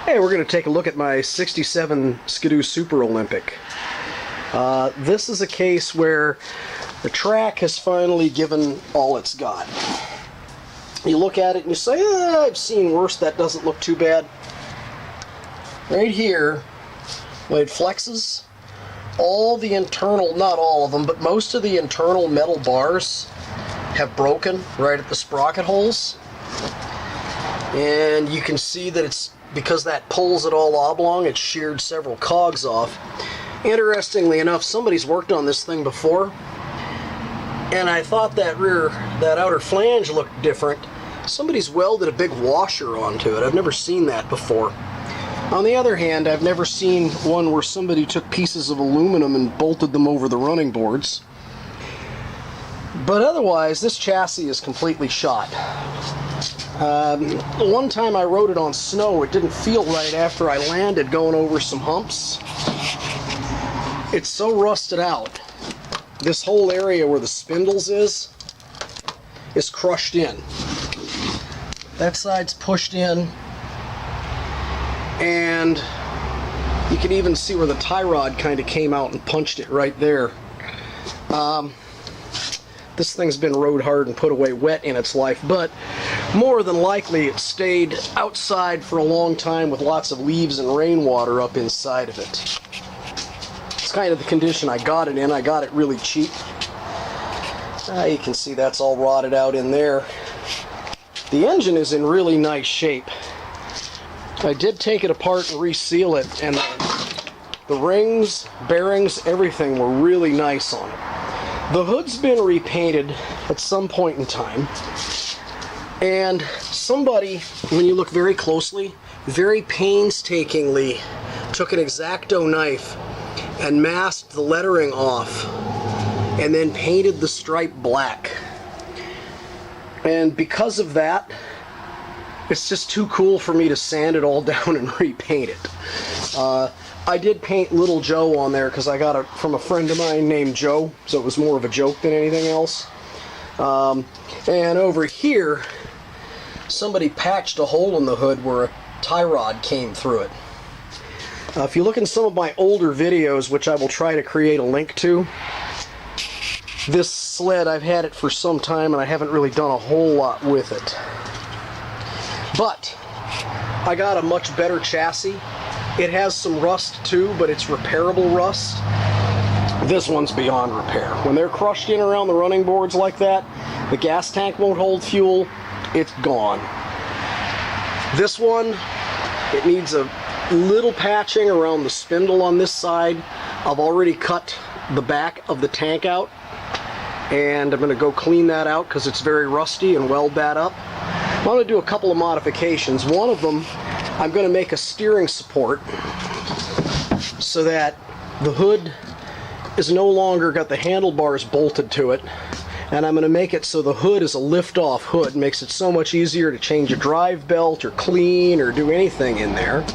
Hey, we're going to take a look at my 67 Skidoo Super Olympique. This is a case where the track has finally given all it's got. You look at it and you say, I've seen worse, that doesn't look too bad. Right here, when it flexes, all the internal, not all of them, but most of the internal metal bars have broken right at the sprocket holes. And you can see that it's because that pulls it all oblong, it's sheared several cogs off. Interestingly enough, somebody's worked on this thing before, and I thought that outer flange looked different. Somebody's welded a big washer onto it. I've never seen that before. On the other hand, I've never seen one where somebody took pieces of aluminum and bolted them over the running boards. But otherwise, this chassis is completely shot. One time I rode it on snow, it didn't feel right after I landed going over some humps. It's so rusted out. This whole area where the spindles is crushed in. That side's pushed in, and you can even see where the tie rod kind of came out and punched it right there. This thing's been rode hard and put away wet in its life, but more than likely it stayed outside for a long time with lots of leaves and rainwater up inside of it. It's kind of the condition I got it in. I got it really cheap. You can see that's all rotted out in there. The engine is in really nice shape. I did take it apart and reseal it, and the rings, bearings, everything were really nice on it. The hood's been repainted at some point in time, and somebody, when you look very closely, very painstakingly took an X-Acto knife and masked the lettering off and then painted the stripe black. And because of that, it's just too cool for me to sand it all down and repaint it. I did paint Little Joe on there because I got it from a friend of mine named Joe, so it was more of a joke than anything else. And over here, somebody patched a hole in the hood where a tie rod came through it. If you look in some of my older videos, which I will try to create a link to, this sled, I've had it for some time and I haven't really done a whole lot with it. But I got a much better chassis. It has some rust too, but it's repairable rust. This one's beyond repair. When they're crushed in around the running boards like that, the gas tank won't hold fuel, it's gone. This one, it needs a little patching around the spindle on this side. I've already cut the back of the tank out, and I'm going to go clean that out because it's very rusty and weld that up. I'm going to do a couple of modifications. One of them, I'm going to make a steering support so that the hood is no longer got the handlebars bolted to it, and I'm going to make it so the hood is a lift-off hood. It makes it so much easier to change a drive belt or clean or do anything in there.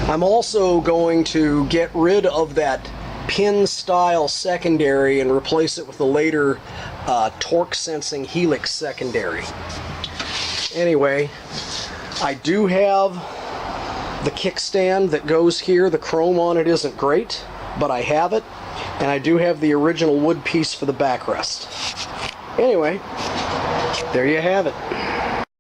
I'm also going to get rid of that pin-style secondary and replace it with a later torque-sensing helix secondary. Anyway, I do have the kickstand that goes here. The chrome on it isn't great, but I have it, and I do have the original wood piece for the backrest. Anyway, there you have it.